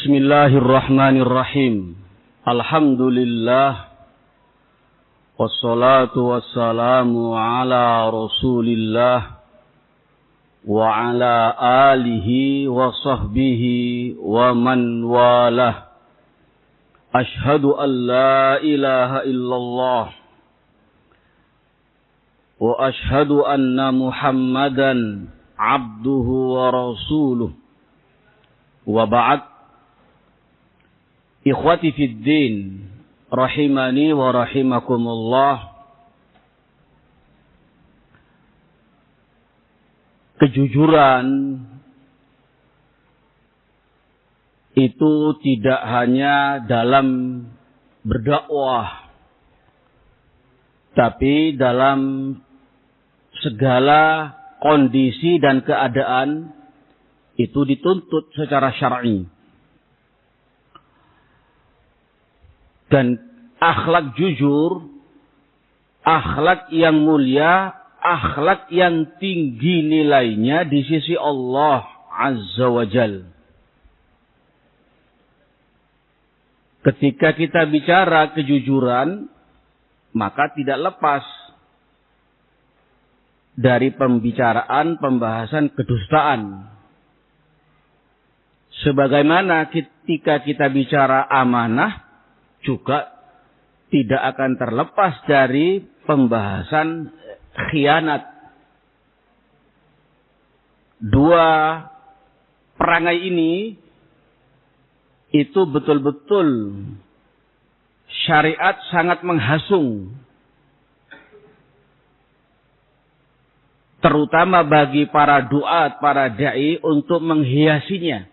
Bismillahirrahmanirrahim. Alhamdulillah. Wassalatu wassalamu ala Rasulillah wa ala alihi wa sahbihi wa man walah. Ashhadu an la ilaha illallah wa ashhadu anna Muhammadan abduhu wa rasuluh. Wa ba'd. Ikhwati fid din, rahimani wa rahimakumullah. Kejujuran itu tidak hanya dalam berdakwah, tapi dalam segala kondisi dan keadaan itu dituntut secara syar'i. Dan akhlak jujur, akhlak yang mulia, akhlak yang tinggi nilainya di sisi Allah Azza wa Jal. Ketika kita bicara kejujuran, maka tidak lepas dari pembahasan kedustaan. Sebagaimana ketika kita bicara amanah, juga tidak akan terlepas dari pembahasan khianat. Dua perangai ini itu betul-betul syariat sangat menghasung, terutama bagi para duat, para da'i untuk menghiasinya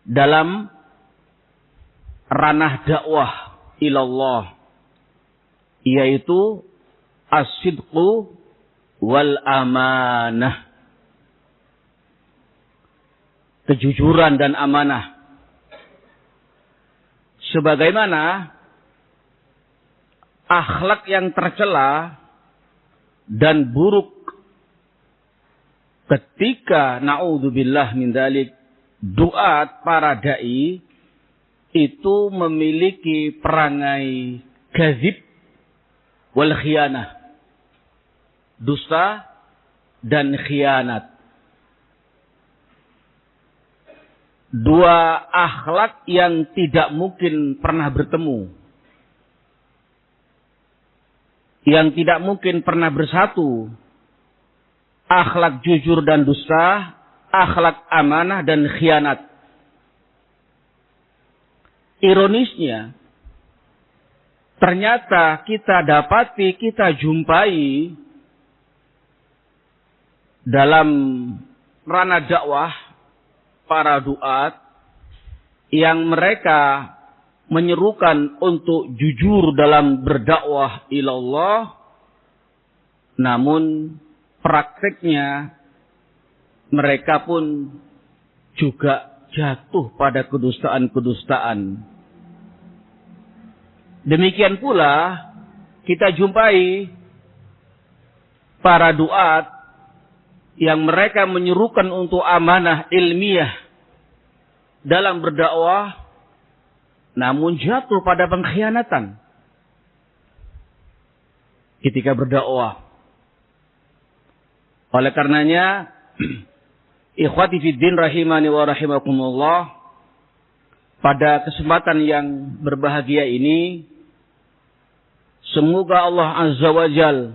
dalam ranah dakwah ilallah, yaitu as-sidqu wal amanah, kejujuran dan amanah. Sebagaimana akhlak yang tercela dan buruk ketika na'udzubillah min dzalik duat para dai itu memiliki perangai kadzib wal khianah, dusta dan khianat. Dua akhlak yang tidak mungkin pernah bertemu, yang tidak mungkin pernah bersatu. Akhlak jujur dan dusta, akhlak amanah dan khianat. Ironisnya, ternyata kita dapati, kita jumpai dalam ranah dakwah para duat yang mereka menyerukan untuk jujur dalam berdakwah ilallah, namun prakteknya mereka pun juga jatuh pada kedustaan-kedustaan. Demikian pula kita jumpai para duat yang mereka menyerukan untuk amanah ilmiah dalam berdakwah, namun jatuh pada pengkhianatan ketika berdakwah. Oleh karenanya, ikhwati fiddin rahimani wa rahimakumullah, pada kesempatan yang berbahagia ini, semoga Allah Azza wa Jal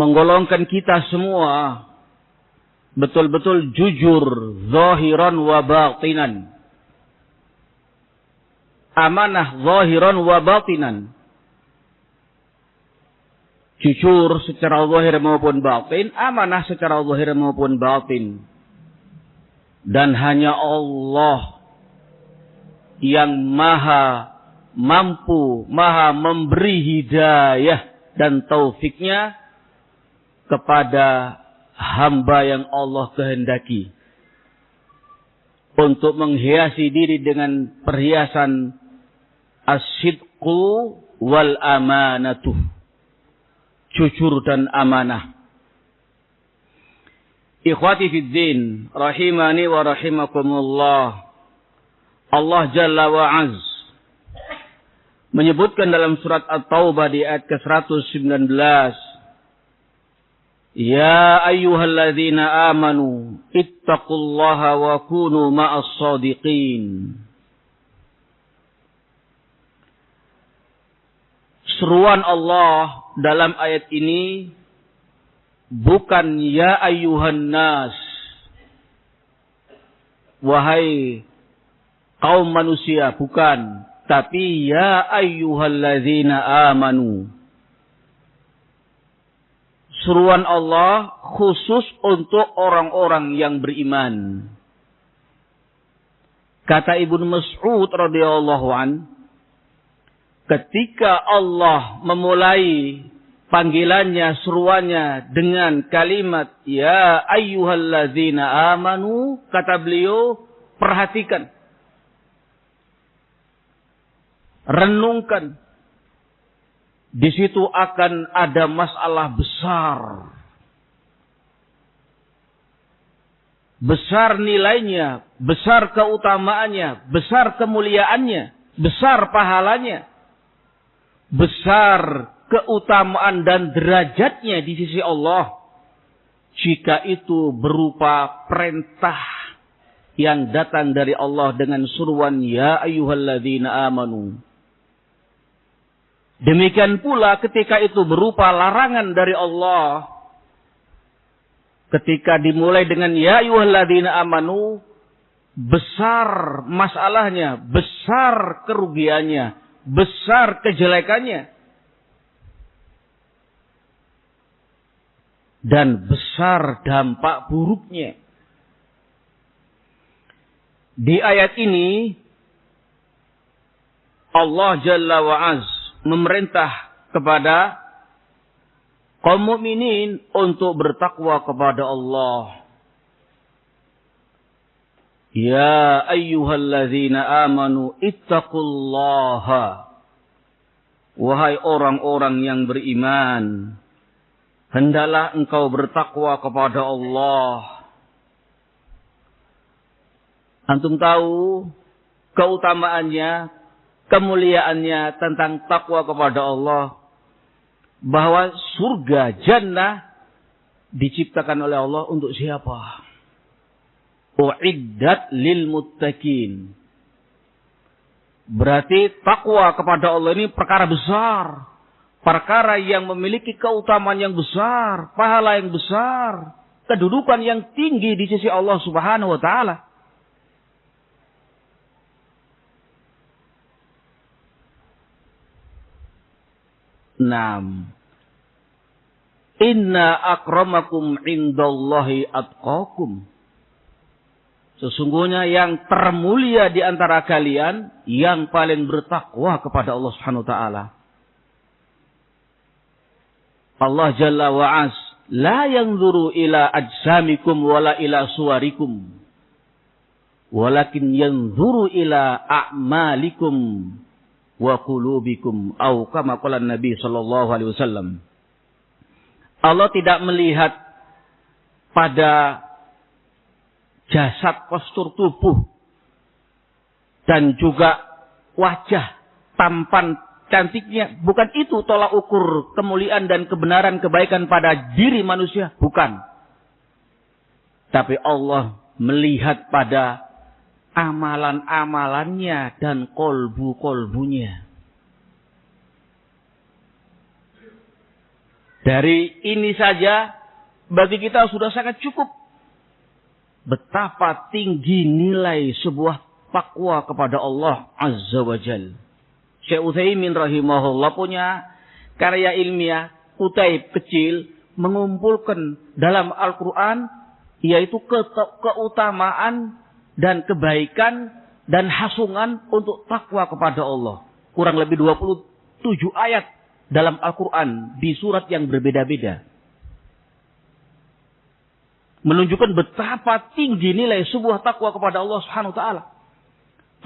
menggolongkan kita semua betul-betul jujur, zahiran wa batinan. Amanah zahiran wa batinan. Jujur secara zahir maupun batin, amanah secara zahir maupun batin. Dan hanya Allah yang maha mampu, maha memberi hidayah dan taufiknya kepada hamba yang Allah kehendaki untuk menghiasi diri dengan perhiasan as-sidqu wal amanatuh, jujur dan amanah. Ikhwati fid din, rahimani wa rahimakumullah. Allah Jalla wa Az menyebutkan dalam surat At-Taubah di ayat ke-119, Ya ayyuhalladzina amanu ittaqullaha wa kunu ma'as shadiqin. Seruan Allah dalam ayat ini bukan ya ayyuhan nas, wahai kaum manusia, bukan, tapi ya ayyuhalladzina amanu. Seruan Allah khusus untuk orang-orang yang beriman. Kata Ibnu Mas'ud radhiyallahu an, ketika Allah memulai panggilannya, seruannya dengan kalimat ya ayyuhalladzina amanu, kata beliau, perhatikan, renungkan. Di situ akan ada masalah besar. Besar nilainya, besar keutamaannya, besar kemuliaannya, besar pahalanya. Besar keutamaan dan derajatnya di sisi Allah jika itu berupa perintah yang datang dari Allah dengan seruan ya ayyuhalladzina amanu. Demikian pula ketika itu berupa larangan dari Allah, ketika dimulai dengan ya ayyuhalladzina amanu, besar masalahnya, besar kerugiannya, besar kejelekannya, dan besar dampak buruknya. Di ayat ini Allah Jalla wa Az memerintah kepada kaum mukminin untuk bertakwa kepada Allah. Ya ayyuhalladzina amanu ittaqullaha. Wahai orang-orang yang beriman, hendaklah engkau bertakwa kepada Allah. Antum tahu keutamaannya, kemuliaannya tentang takwa kepada Allah, bahwa surga jannah diciptakan oleh Allah untuk siapa? Uiddat lil muttaqin. Berarti takwa kepada Allah ini perkara besar, perkara yang memiliki keutamaan yang besar, pahala yang besar, kedudukan yang tinggi di sisi Allah Subhanahu wa taala. Naam. Inna akramakum indallahi atqakum. Sesungguhnya yang termulia di antara kalian yang paling bertakwa kepada Allah Subhanahu wa taala. Allah Jalla wa Az la yanzuru ila ajsamikum wala ila suwarikum, walakin yanzuru ila a'malikum wa qulubikum, atau kama qala Nabi sallallahu alaihi wasallam. Allah tidak melihat pada jasad, postur tubuh dan juga wajah, tampan, cantiknya. Bukan itu tolak ukur kemuliaan dan kebenaran kebaikan pada diri manusia, bukan. Tapi Allah melihat pada amalan-amalannya dan kolbu-kolbunya. Dari ini saja bagi kita sudah sangat cukup betapa tinggi nilai sebuah takwa kepada Allah Azza wa Jalla. Syekh Utsaimin rahimahullah punya karya ilmiah kutaib kecil mengumpulkan dalam Al-Quran, yaitu keutamaan dan kebaikan dan hasungan untuk takwa kepada Allah. Kurang lebih 27 ayat dalam Al-Quran di surat yang berbeda-beda. Menunjukkan betapa tinggi nilai sebuah takwa kepada Allah Subhanahu wa taala.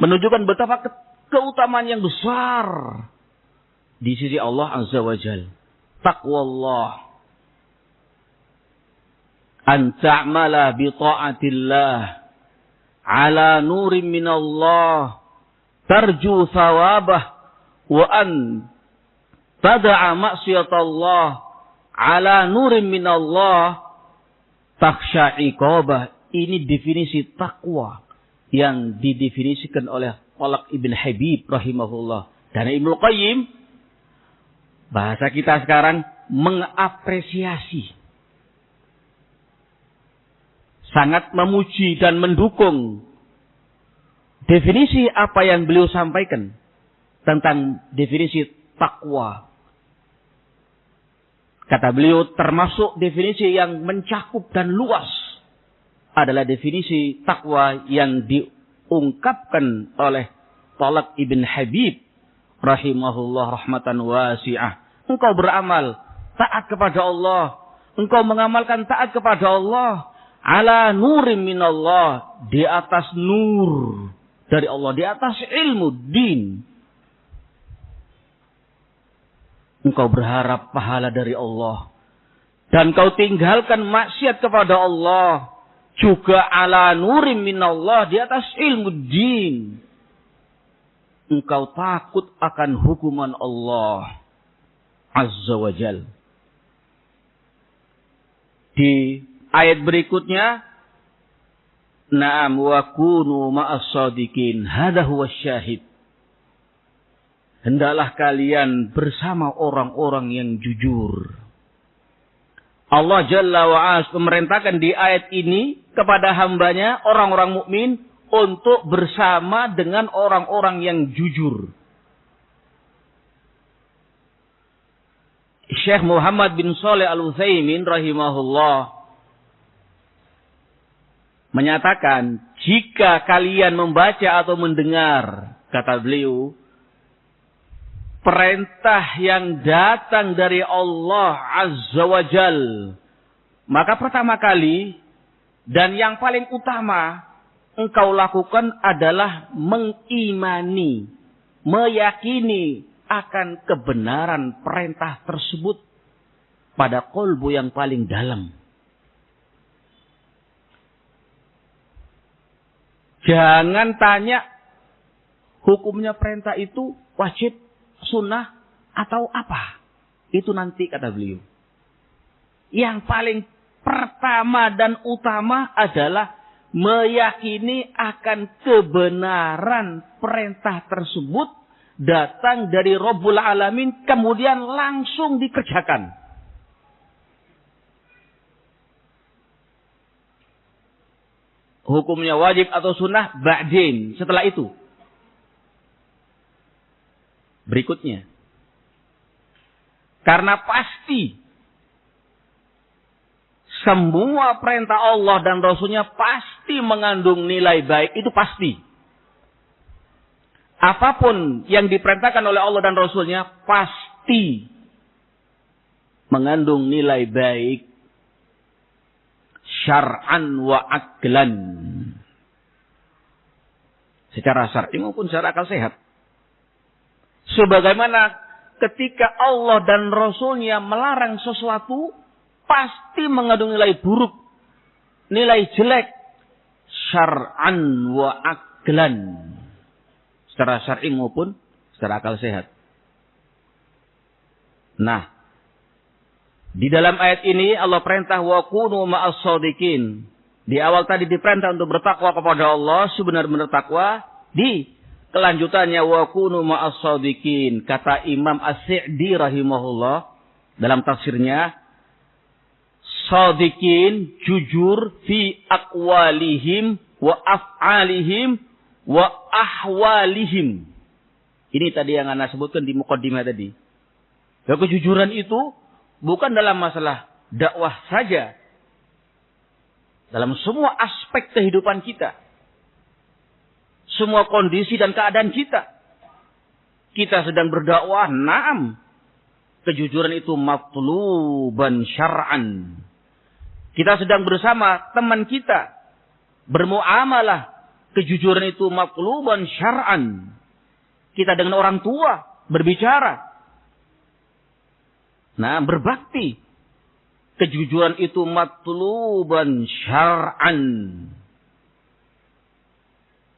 Menunjukkan betapa keutamaan yang besar di sisi Allah Azza wa Jalla. Taqwa Allah. An ta'mala bi ta'atillah ala nurim minallah tarju thawabah wa an tada'a maksiatallah ala nurim minallah takhsha iqabah. Ini definisi takwa yang didefinisikan oleh Talaq Ibn Habib rahimahullah. Dan Ibnu Qayyim, bahasa kita sekarang, mengapresiasi, sangat memuji dan mendukung definisi apa yang beliau sampaikan tentang definisi takwa. Kata beliau, termasuk definisi yang mencakup dan luas adalah definisi takwa yang diungkapkan oleh Talaq Ibn Habib rahimahullah rahmatan wasi'ah. Engkau beramal taat kepada Allah, engkau mengamalkan taat kepada Allah ala nurim minallah, di atas nur dari Allah, di atas ilmu din. Engkau berharap pahala dari Allah dan kau tinggalkan maksiat kepada Allah, juga ala nurim minallah, di atas ilmu din. Engkau takut akan hukuman Allah Azza wa Jal. Di ayat berikutnya, na'am wa kunu ma'as sadiqin, hadha huwa syahid. Hendaklah kalian bersama orang-orang yang jujur. Allah Jalla wa'ala memerintahkan di ayat ini kepada hambanya, orang-orang mukmin, untuk bersama dengan orang-orang yang jujur. Syekh Muhammad bin Shalih Al-Utsaimin rahimahullah menyatakan, jika kalian membaca atau mendengar, kata beliau, perintah yang datang dari Allah Azza wa Jal, maka pertama kali dan yang paling utama engkau lakukan adalah mengimani, meyakini akan kebenaran perintah tersebut pada qalbu yang paling dalam. Jangan tanya hukumnya perintah itu wajib, sunnah, atau apa. Itu nanti, kata beliau. Yang paling pertama dan utama adalah meyakini akan kebenaran perintah tersebut datang dari Rabbul Alamin, kemudian langsung dikerjakan. Hukumnya wajib atau sunnah ba'din, setelah itu. Berikutnya. Karena pasti semua perintah Allah dan Rasulnya pasti mengandung nilai baik. Itu pasti. Apapun yang diperintahkan oleh Allah dan Rasulnya pasti mengandung nilai baik. Syar'an wa aqlan. Secara syar'i maupun secara akal sehat. Sebagaimana ketika Allah dan Rasulnya melarang sesuatu, pasti mengandung nilai buruk, nilai jelek, syar'an wa aqlan, secara syar'i maupun secara akal sehat. Nah, di dalam ayat ini Allah perintah wa kunu ma'as shadiqin. Di awal tadi diperintah untuk bertakwa kepada Allah, sebenar-benar takwa. Di kelanjutannya wa kunu ma'as shadiqin. Kata Imam As-Sa'di rahimahullah dalam tafsirnya, shadiqin jujur fi aqwalihim wa af'alihim wa ahwalihim. Ini tadi yang Anda sebutkan di muqaddimah tadi. Ya, kejujuran itu bukan dalam masalah dakwah saja. Dalam semua aspek kehidupan kita. Semua kondisi dan keadaan kita. Kita sedang berdakwah, na'am. Kejujuran itu matluban syar'an. Kita sedang bersama teman kita. Bermuamalah. Kejujuran itu matluban syar'an. Kita dengan orang tua berbicara. Nah, berbakti. Kejujuran itu matluban syar'an.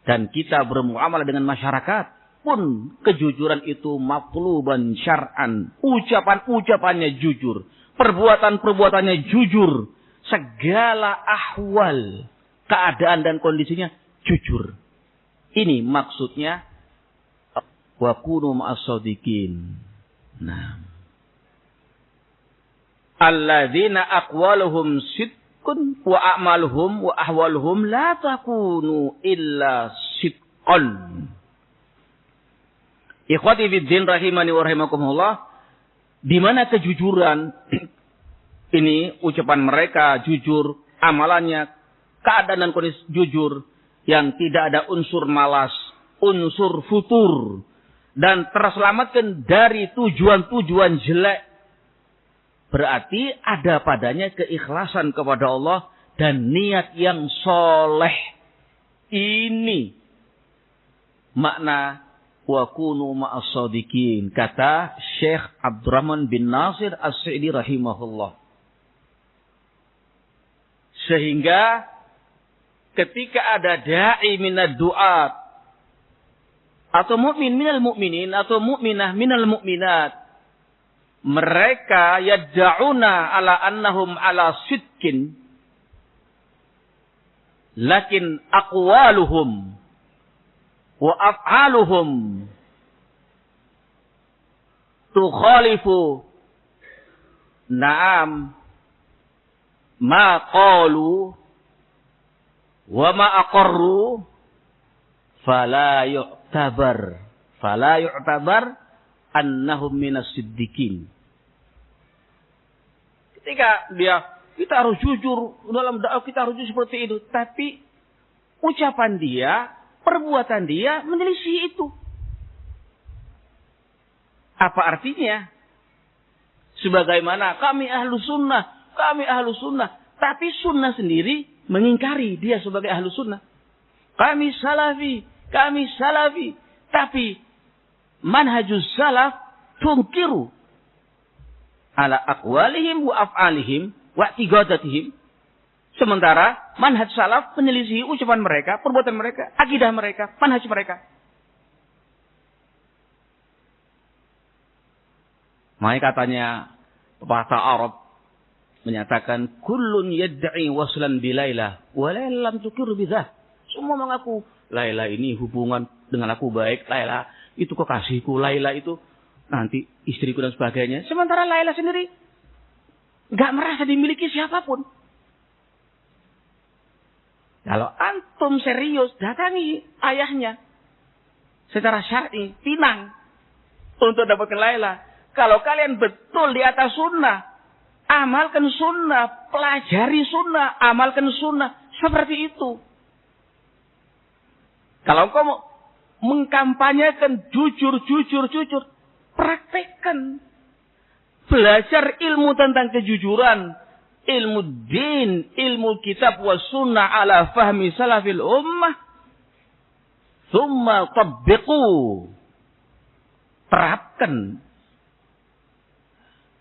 Dan kita bermuamalah dengan masyarakat pun kejujuran itu matluban syar'an. Ucapan-ucapannya jujur. Perbuatan-perbuatannya jujur. Segala ahwal, keadaan dan kondisinya jujur. Ini maksudnya wa kunu ma'as-shadiqin. Nah. Alladzina aqwaluhum sidqun wa a'maluhum wa ahwaluhum la takunu illa sidqan. Ikhwati fiddin rahimani wa rahimakumullah, di mana kejujuran ini ucapan mereka jujur, amalannya keadaan dan kondisi jujur, yang tidak ada unsur malas, unsur futur, dan terselamatkan dari tujuan-tujuan jelek. Berarti ada padanya keikhlasan kepada Allah dan niat yang soleh. Ini makna wa kunu ma'as-shadiqin, kata Syekh Abdurrahman bin Nasir As-Sa'di rahimahullah. Sehingga ketika ada da'i minad du'at atau mukmin minal mukminin atau mukminah minal mukminat, mereka yad'una ala annahum ala sidqin, lakin aqwaluhum wa af'aluhum tukhalifu na'am ma qalu wa ma aqarru fala yu'tabar annahum minas siddiqin. Ketika kita harus jujur dalam dakwah, kita harus jujur seperti itu, tapi ucapan dia, perbuatan dia menyelisih itu. Apa artinya? Sebagaimana kami ahlu sunnah, tapi sunnah sendiri mengingkari dia sebagai ahlu sunnah. Kami salafi, tapi manhajus salaf tungkiru ala aqwalihim wa af'alihim wa i'tiqadatihim. Sementara manhaj salaf menyelisih ucapan mereka, perbuatan mereka, akidah mereka, manhaj mereka. Makanya katanya pepatah Arab menyatakan kullun yad'i waslan bi Laila wa Laila lam tuqir bidzah. Semua mengaku Laila ini hubungan dengan aku baik, Laila itu kekasihku, Laila itu nanti istriku dan sebagainya. Sementara Laila sendiri enggak merasa dimiliki siapapun. Kalau antum serius, datangi ayahnya secara syar'i, pinang untuk dapatkan Laila. Kalau kalian betul di atas sunnah, amalkan sunnah, pelajari sunnah, amalkan sunnah, seperti itu. Kalau kamu mengkampanyekan jujur, praktekkan. Belajar ilmu tentang kejujuran, ilmu din, ilmu kitab wa sunnah ala fahmi salafil ummah. Thumma tabbiqu. Terapkan.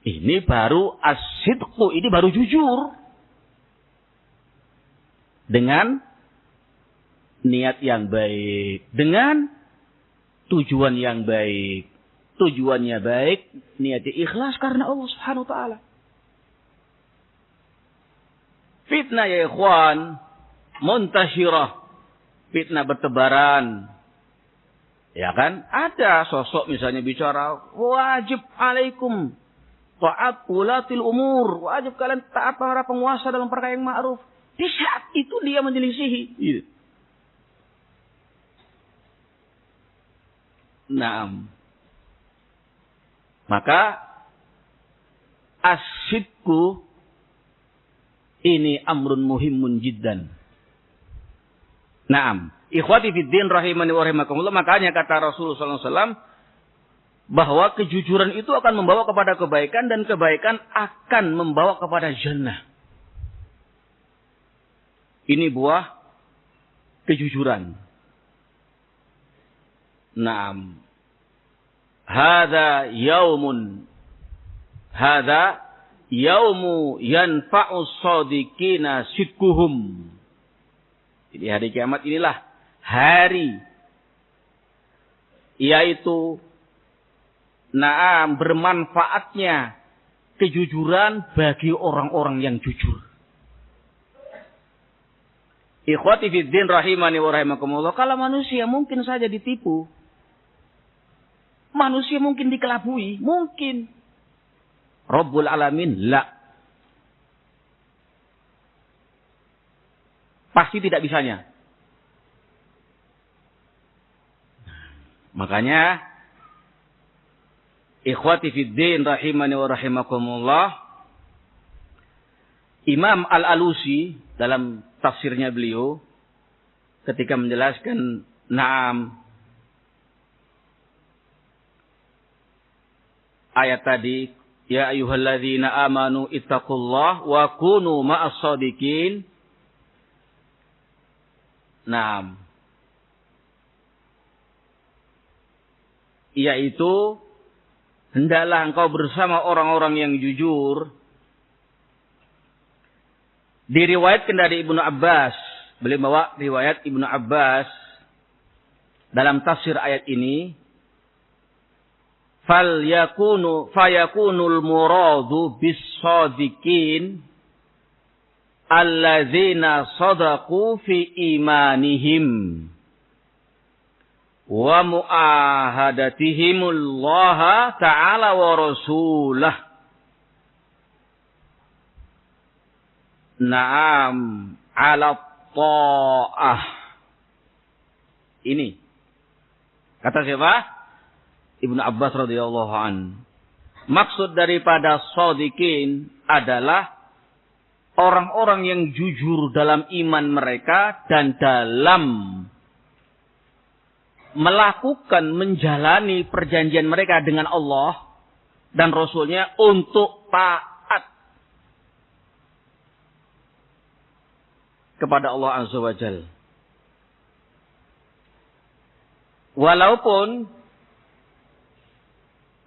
Ini baru as-sidqu, ini baru jujur. Dengan niat yang baik. Dengan tujuan yang baik. Tujuannya baik, niatnya ikhlas karena Allah Subhanahu wa taala. Fitnah ya ikhwan, muntasyirah. Fitnah bertebaran. Ya kan? Ada sosok misalnya bicara, wajib alaikum ta'at ulatil umur. Wajib kalian taat para penguasa dalam perkara yang ma'ruf. Di saat itu dia menyelisihi. Naam. Maka asyidku ini amrun muhimun jiddan. Naam. Ikhwati fiddin rahimani wa rahimakumullah. Makanya kata Rasulullah SAW bahwa kejujuran itu akan membawa kepada kebaikan dan kebaikan akan membawa kepada jannah. Ini buah kejujuran. Naam. Hadza yaumu yanfa'us shadiqina sidquhum. Jadi hari kiamat inilah hari, yaitu bermanfaatnya kejujuran bagi orang-orang yang jujur. Ikhwati fiddin rahimani wa rahimakumullah. Kalau manusia mungkin saja ditipu. Manusia mungkin dikelabui. Mungkin. Rabbul alamin, la. Pasti tidak bisanya. Makanya, ikhwati fiddin rahimani wa rahimakumullah, Imam Al-Alusi dalam tafsirnya beliau ketika menjelaskan ayat tadi, ya ayyuhalladzina amanu ittaqullah wa kunu ma'as shadiqin. Yaitu hendaklah engkau bersama orang-orang yang jujur. Diriwayatkan dari Ibnu Abbas, beliau bawa riwayat Ibnu Abbas dalam tafsir ayat ini, fayakunul muradu bis-shadiqin alladzina sadaqu fi imanihim wa mu'ahadatihimullah ta'ala wa rasulah. Naam ala ta'ah. Ini kata siapa? Ibnu Abbas radhiyallahu an. Maksud daripada shadiqin adalah orang-orang yang jujur dalam iman mereka dan dalam melakukan, menjalani perjanjian mereka dengan Allah dan Rasulnya untuk taat kepada Allah Azza wa Jalla. Walaupun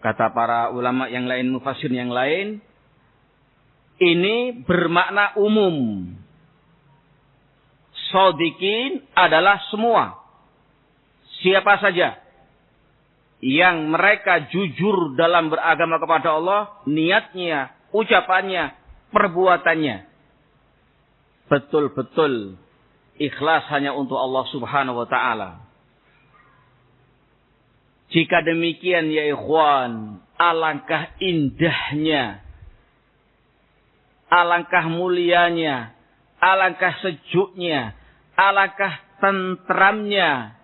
kata para ulama yang lain, mufassir yang lain, ini bermakna umum. Shadiqin adalah semua, siapa saja yang mereka jujur dalam beragama kepada Allah, niatnya, ucapannya, perbuatannya betul-betul ikhlas hanya untuk Allah Subhanahu wa ta'ala. Jika demikian ya ikhwan, alangkah indahnya, alangkah mulianya, alangkah sejuknya, alangkah tentramnya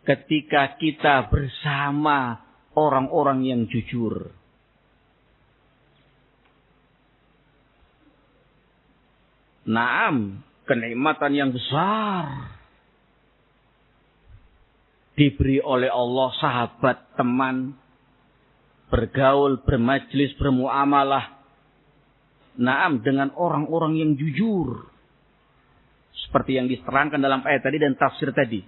ketika kita bersama orang-orang yang jujur. Naam, kenikmatan yang besar diberi oleh Allah, sahabat, teman, bergaul, bermajlis, bermuamalah. Naam, dengan orang-orang yang jujur. Seperti yang diterangkan dalam ayat tadi dan tafsir tadi.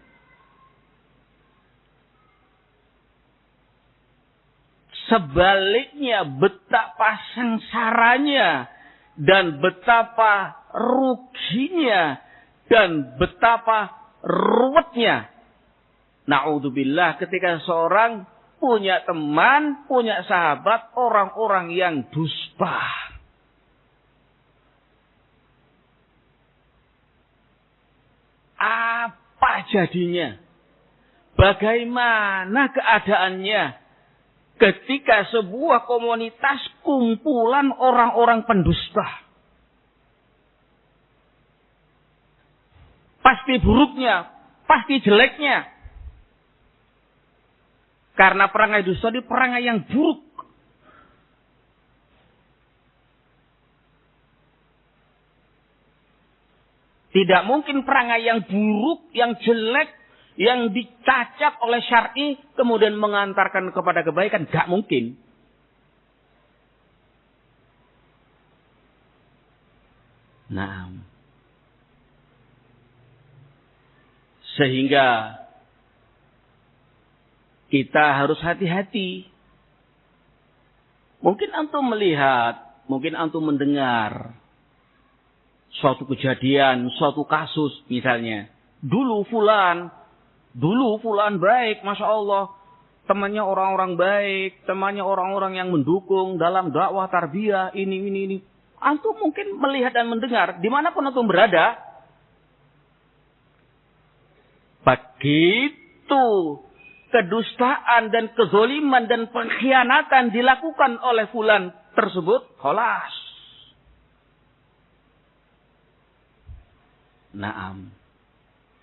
Sebaliknya, betapa sengsaranya dan betapa ruginya dan betapa ruwetnya, na'udzubillah, ketika seorang punya teman, punya sahabat, orang-orang yang dusta. Apa jadinya? Bagaimana keadaannya ketika sebuah komunitas kumpulan orang-orang pendusta? Pasti buruknya, pasti jeleknya. Karena perangai dusta ini perangai yang buruk. Tidak mungkin perangai yang buruk, yang jelek, yang dicacat oleh syar'i kemudian mengantarkan kepada kebaikan. Gak mungkin. Nah, sehingga kita harus hati-hati. Mungkin antum melihat, mungkin antum mendengar suatu kejadian, suatu kasus misalnya. Dulu fulan Dulu fulan baik, Masya Allah. Temannya orang-orang baik, temannya orang-orang yang mendukung dalam dakwah tarbiyah, ini. Antum mungkin melihat dan mendengar, dimanapun antum berada. Begitu kedustaan dan kezoliman dan pengkhianatan dilakukan oleh fulan tersebut, khalas. Naam.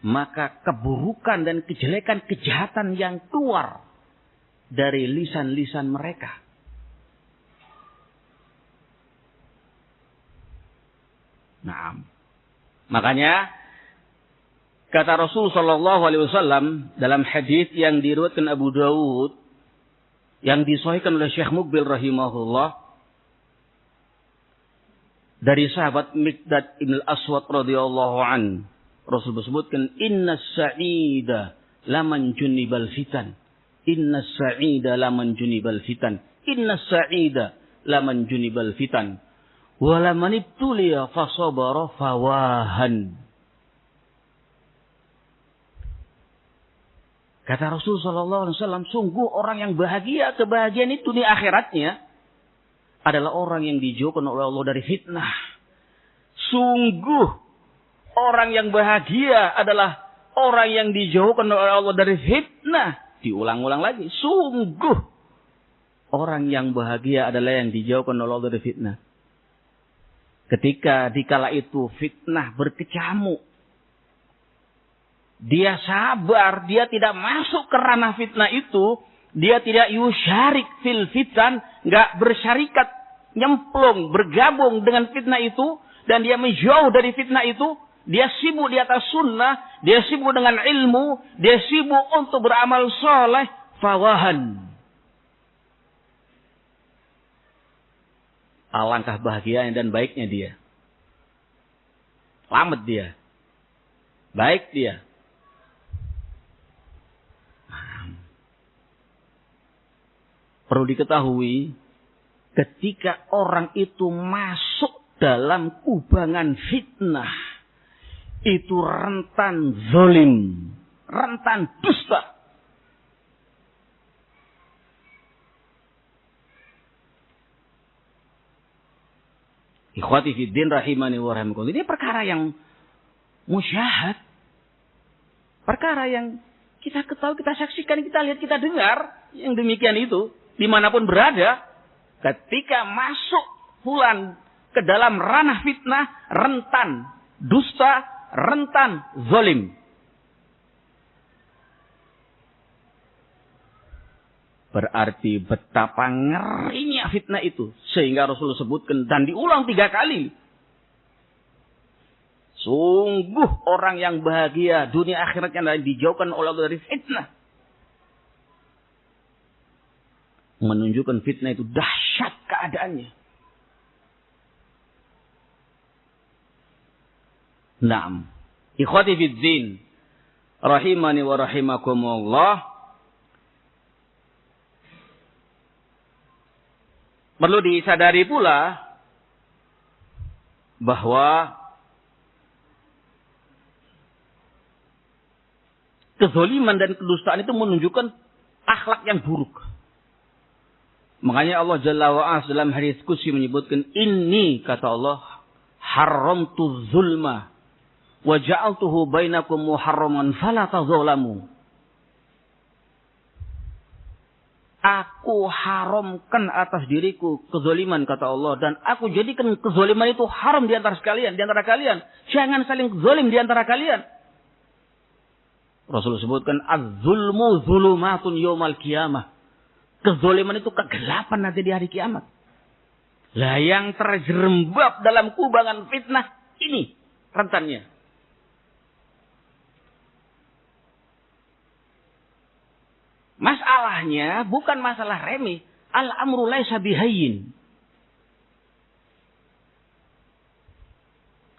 Maka keburukan dan kejelekan, kejahatan yang keluar dari lisan-lisan mereka. Naam. Makanya kata Rasul sallallahu alaihi wasallam dalam hadis yang diriwayatkan Abu Dawud yang disahihkan oleh Syekh Muqbil rahimahullah dari sahabat Miqdad ibn al-Aswad radhiyallahu an, Rasul bersebutkan innas sa'ida laman junibal fitan. Innas sa'ida laman junibal fitan. Innas sa'ida laman junibal fitan. Wa laman ibtuliya fasabara fawahan. Kata Rasul sallallahu alaihi wasallam, sungguh orang yang bahagia, kebahagiaan itu di akhiratnya adalah orang yang dijauhkan oleh Allah dari fitnah. Sungguh orang yang bahagia adalah orang yang dijauhkan oleh Allah dari fitnah. Diulang-ulang lagi. Sungguh orang yang bahagia adalah yang dijauhkan oleh Allah dari fitnah. Ketika dikala itu fitnah berkecamuk, dia sabar, dia tidak masuk ke ranah fitnah itu. Dia tidak yusyarik fil fitan, nggak bersyarikat, nyemplung, bergabung dengan fitnah itu. Dan dia menjauh dari fitnah itu. Dia sibuk di atas sunnah, dia sibuk dengan ilmu, dia sibuk untuk beramal soleh, fawahan. Alangkah bahagianya dan baiknya dia. Selamat dia. Baik dia. Perlu diketahui, ketika orang itu masuk dalam kubangan fitnah, itu rentan zalim, rentan dusta. Ikhwati fiddin rahimani wa rahimakumullah. Ini perkara yang musyahad. Perkara yang kita ketahui, kita saksikan, kita lihat, kita dengar. Yang demikian itu, dimanapun berada, ketika masuk fulan ke dalam ranah fitnah, rentan dusta, rentan zalim. Berarti betapa ngerinya fitnah itu. Sehingga Rasul sebutkan dan diulang 3 kali. Sungguh orang yang bahagia dunia akhiratnya adalah dijauhkan oleh Allah dari fitnah. Menunjukkan fitnah itu dahsyat keadaannya. Naam. Ikhwati fiddin rahimani wa rahimakumullah. Perlu disadari pula bahwa kezaliman dan kedustaan itu menunjukkan akhlak yang buruk. Makanya Allah Jalla wa'ala dalam hadis qudsi menyebutkan, inni, kata Allah, haramtu zulma wa ja'altuhu bainakum muharraman fala tazalamu. Aku haramkan atas diriku kezaliman, kata Allah, dan aku jadikan kezaliman itu haram di antara kalian, di antara kalian. Jangan saling zalim di antara kalian. Rasul sebutkan az-zulmu zulumatun yaumal qiyamah. Kezaliman itu kegelapan nanti di hari kiamat. Lah yang terjerembab dalam kubangan fitnah ini rentannya. Masalahnya bukan masalah remeh. Al-amru laisa bihayyin.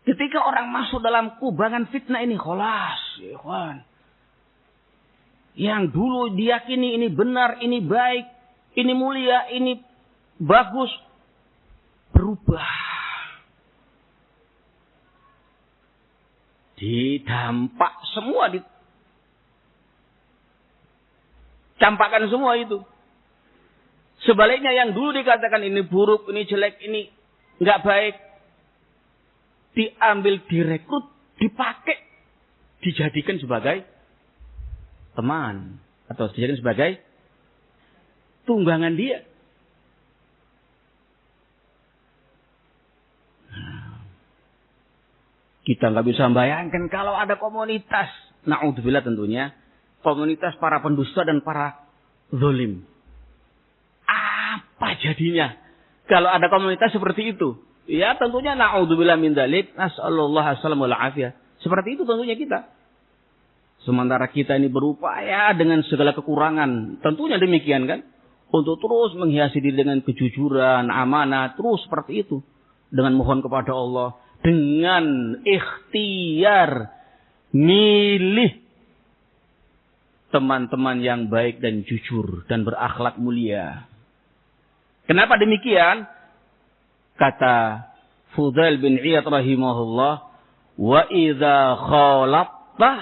Ketika orang masuk dalam kubangan fitnah ini, kholas, ikhwan. Yang dulu diyakini ini benar, ini baik, ini mulia, ini bagus, berubah. Didampak semua Campakkan semua itu. Sebaliknya yang dulu dikatakan ini buruk, ini jelek, ini nggak baik, diambil, direkrut, dipakai, dijadikan sebagai teman atau dijadikan sebagai tunggangan dia. Kita nggak bisa membayangkan kalau ada komunitas, na'udzubillah tentunya, komunitas para pendusta dan para zalim. Apa jadinya kalau ada komunitas seperti itu? Ya tentunya na'udzubillah min dzalik, nas'alullah as-salamul afiyah. Seperti itu tentunya kita. Sementara kita ini berupaya dengan segala kekurangan, tentunya demikian kan, untuk terus menghiasi diri dengan kejujuran, amanah, terus seperti itu. Dengan mohon kepada Allah, dengan ikhtiar milih teman-teman yang baik dan jujur dan berakhlak mulia. Kenapa demikian? Kata Fudail bin Iyad rahimahullah, wa idza khalatta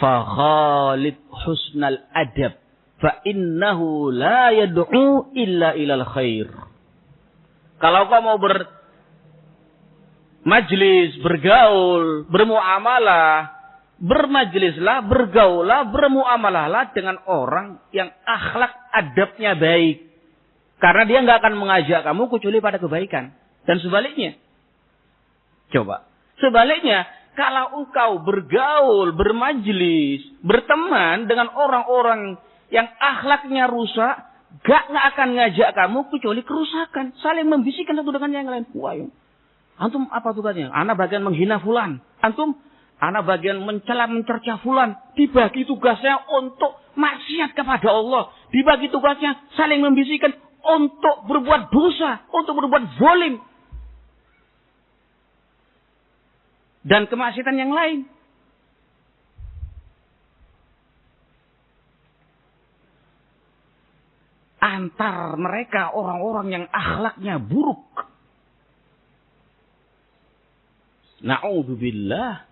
fa khalid husnal adab fa innahu la yad'u illa ilal khair. Kalau kau mau bermajlis, bergaul, bermuamalah, bermajlislah, bergaullah, bermuamalahlah dengan orang yang akhlak adabnya baik. Karena dia nggak akan mengajak kamu kecuali pada kebaikan. Dan sebaliknya. Coba. Sebaliknya, kalau engkau bergaul, bermajlis, berteman dengan orang-orang yang akhlaknya rusak, nggak akan ngajak kamu kecuali kerusakan. Saling membisikkan satu dengan yang lain. Wah, antum apa tugasnya? Ana bagian menghina fulan. Antum, ana bagian mencela mencerca fulan. Dibagi tugasnya untuk maksiat kepada Allah. Dibagi tugasnya saling membisikkan untuk berbuat dosa, untuk berbuat zalim. Dan kemaksiatan yang lain. Antar mereka orang-orang yang akhlaknya buruk. Na'udzubillah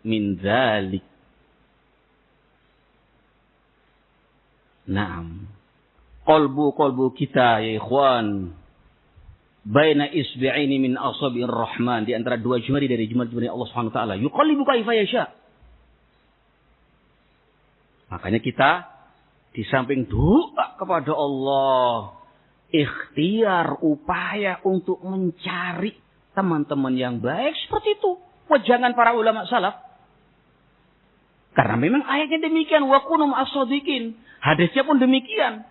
min dzalik. Naam. Qalbu kita ya ikhwan, baina isbi'aini min asabi'ir rahman, di antara dua jemari dari jemari Allah Subhanahu wa taala, yuqallibu kaifa yasha. Makanya kita di samping doa kepada Allah, ikhtiar, upaya untuk mencari teman-teman yang baik seperti itu. Wajangan para ulama salaf. Karena memang ayatnya demikian, wa kunum as-shadiqin. Hadisnya pun demikian.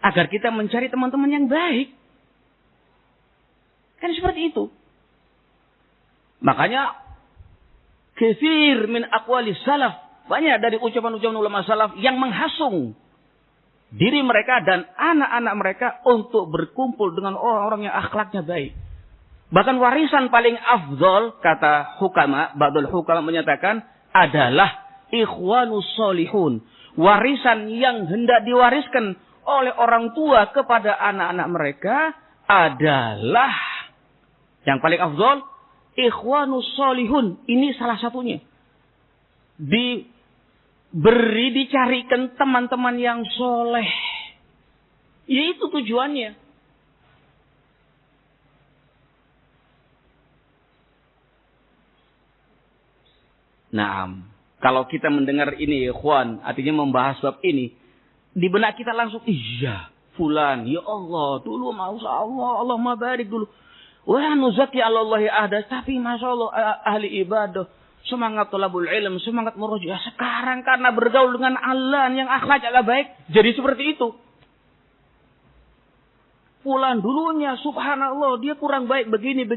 Agar kita mencari teman-teman yang baik. Kan seperti itu. Makanya katsir min aqwalis salaf, banyak dari ucapan-ucapan ulama salaf yang menghasung diri mereka dan anak-anak mereka untuk berkumpul dengan orang-orang yang akhlaknya baik. Bahkan warisan paling afdol, kata hukama, ba'dul hukama menyatakan, adalah ikhwanus solihun. Warisan yang hendak diwariskan oleh orang tua kepada anak-anak mereka adalah yang paling afdol, ikhwanus solihun. Ini salah satunya. Dicarikan teman-teman yang soleh. Itu tujuannya. Nah, kalau kita mendengar ini, ikhwan, artinya membahas bab ini, di benak kita langsung, iya, fulan, ya Allah, dulu masya Allah, Allahumma barik dulu. Wah, nuzaki Allahi ahdas, tapi masya Allah, ahli ibadah, semangat thalabul ilm, semangat murojaah. Sekarang karena bergaul dengan Allah yang akhlaknya baik, jadi seperti itu. Fulan dulunya, subhanallah, dia kurang baik, begini.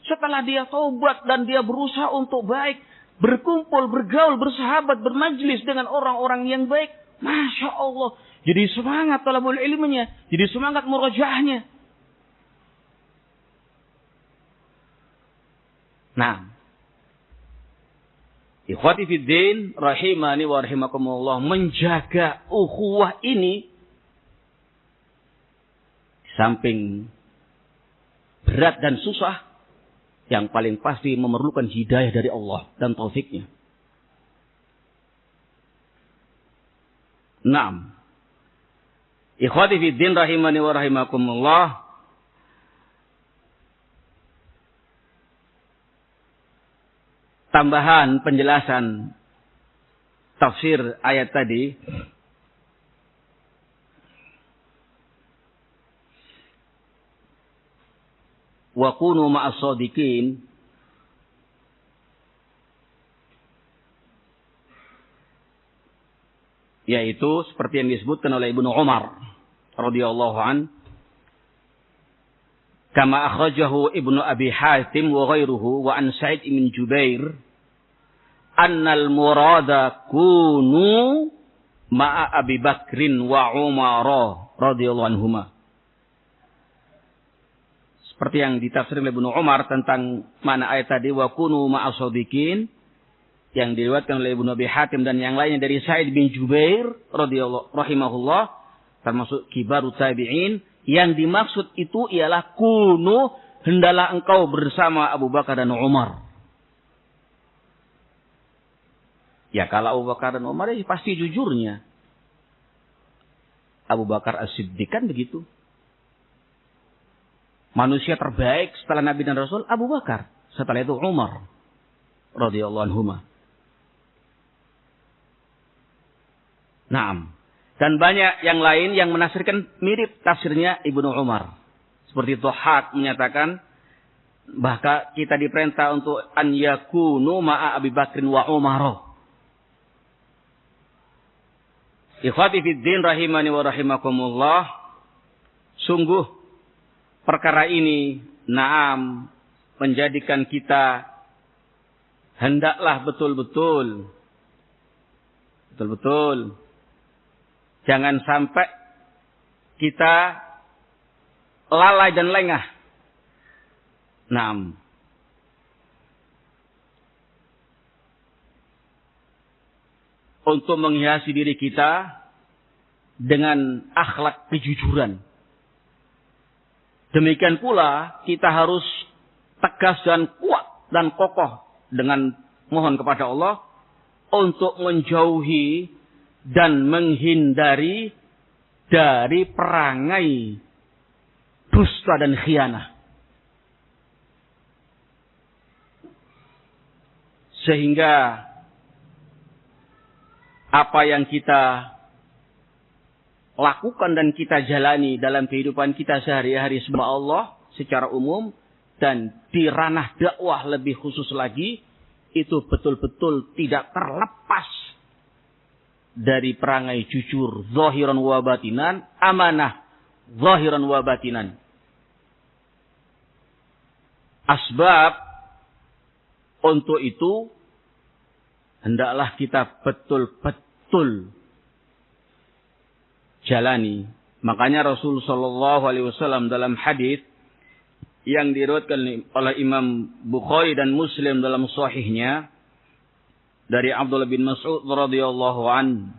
Setelah dia taubat dan dia berusaha untuk baik, berkumpul, bergaul, bersahabat, bermajlis dengan orang-orang yang baik, masya Allah, jadi semangat talabul ilminya, jadi semangat murojaahnya. Nah, ikhwati fiddin, rahimani wa rahimakumullah, menjaga ukhuwah ini, samping berat dan susah, yang paling pasti memerlukan hidayah dari Allah dan taufiknya. Naam. Ikhwati fi din rahimani wa rahimakumullah. Tambahan penjelasan tafsir ayat tadi. Wa kunu ma'as shadiqin, yaitu seperti yang disebutkan oleh Ibnu Umar radhiyallahu an, kama akhrajahu Ibnu Abi Hatim wa ghairuhu wa an Sa'id bin Jubair annal murada kunu ma'a Abi Bakrin wa Umar radhiyallahu anhuma. Seperti yang ditafsir oleh Ibnu Umar tentang makna ayat tadi, wa kunu ma'as shadiqin, yang diriwayatkan oleh Ibnu Abi Hatim dan yang lainnya dari Sa'id bin Jubair radhiyallahu rahimahullah, termasuk kibarut tabi'in. Yang dimaksud itu ialah kunu, hendalah engkau bersama Abu Bakar dan Umar. Ya, kalau Abu Bakar dan Umar ya pasti jujurnya. Abu Bakar As-Siddiq kan begitu. Manusia terbaik setelah Nabi dan Rasul Abu Bakar. Setelah itu Umar radhiyallahu anhuma. Naam. Dan banyak yang lain yang menafsirkan mirip tafsirnya Ibnu Umar. Seperti Dhahhak menyatakan bahkan kita diperintah untuk an yakunu ma'a Abi Bakrin wa Umar. Ikhwati fid din rahimani wa rahimakumullah. Sungguh perkara ini, naam, menjadikan kita hendaklah betul-betul jangan sampai kita lalai dan lengah. Naam. Untuk menghiasi diri kita dengan akhlak kejujuran. Demikian pula kita harus tegas dan kuat dan kokoh dengan mohon kepada Allah untuk menjauhi dan menghindari dari perangai dusta dan khianah. Sehingga apa yang kita lakukan dan kita jalani dalam kehidupan kita sehari-hari sebab Allah secara umum dan di ranah dakwah lebih khusus lagi, itu betul-betul tidak terlepas dari perangai jujur zahiran wa batinan, amanah zahiran wa batinan. Asbab untuk itu hendaklah kita betul-betul jalani. Makanya Rasul sallallahu alaihi wasallam dalam hadis yang diriwayatkan oleh Imam Bukhari dan Muslim dalam sahihnya dari Abdullah bin Mas'ud radhiyallahu an,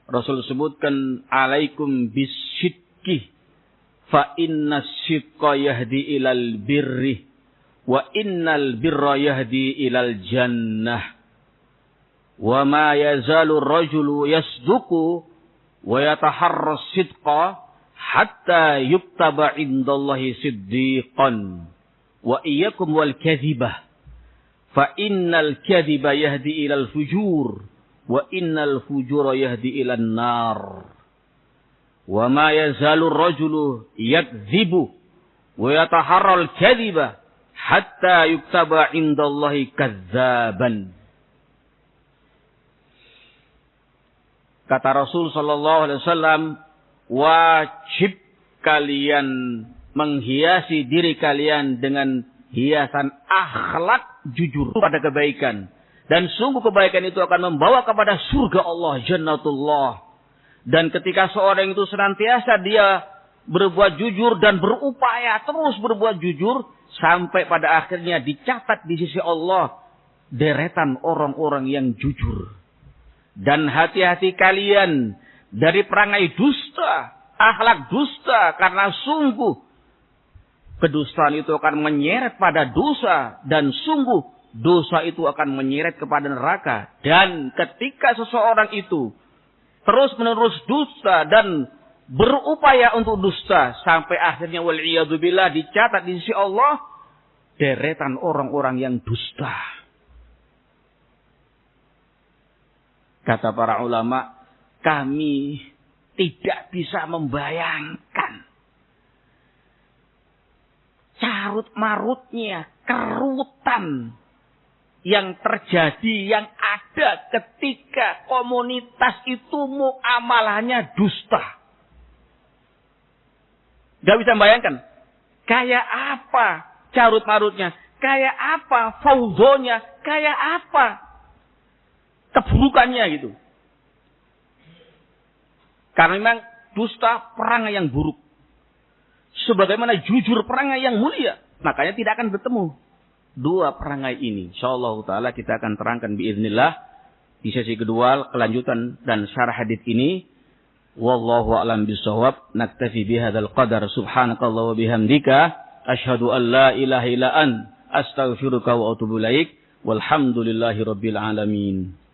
Rasul sebutkan, alaikum bisyidqi fa inna syidqa yahdi ilal birri wa innal birra yahdi ilal jannah wa ma yazalu rajulu yasduqu wa yataharras sidqa hatta yuktaba indallahi siddiqan wa iyyakum wal kadhibah fa innal kadhiba yahdi ilal fujur wa innal fujura yahdi ilan nar wa ma yazalu rajulu yakdhibu wa yataharral kadhiba hatta yuktaba indallahi kadzaban. Kata Rasul sallallahu alaihi wasallam, wajib kalian menghiasi diri kalian dengan hiasan akhlak jujur pada kebaikan. Dan sungguh kebaikan itu akan membawa kepada surga Allah, jannatullah. Dan ketika seorang itu senantiasa dia berbuat jujur dan berupaya terus berbuat jujur, sampai pada akhirnya dicatat di sisi Allah deretan orang-orang yang jujur. Dan hati-hati kalian dari perangai dusta, akhlak dusta, karena sungguh kedustaan itu akan menyeret pada dosa, dan sungguh dosa itu akan menyeret kepada neraka. Dan ketika seseorang itu terus-menerus dusta dan berupaya untuk dusta sampai akhirnya wal'iyadzubillah dicatat di sisi Allah deretan orang-orang yang dusta. Kata para ulama, kami tidak bisa membayangkan carut-marutnya kerutan yang terjadi, yang ada ketika komunitas itu muamalahnya dusta. Gak bisa membayangkan. Kayak apa carut-marutnya. Kayak apa faudonya. Kayak apa keburukannya gitu. Karena memang dusta perangai yang buruk. Sebagaimana jujur perangai yang mulia. Makanya tidak akan bertemu dua perangai ini. InsyaAllah ta'ala kita akan terangkan biiznillah di sesi kedua kelanjutan dan syarah hadits ini. Wallahu a'lam bishawab. Naktafi bihadzal qadar. Subhanakallah wa bihamdika asyhadu an la ilaha illa ant astaghfiruka wa atubu ilaik. Walhamdulillahi rabbil alamin.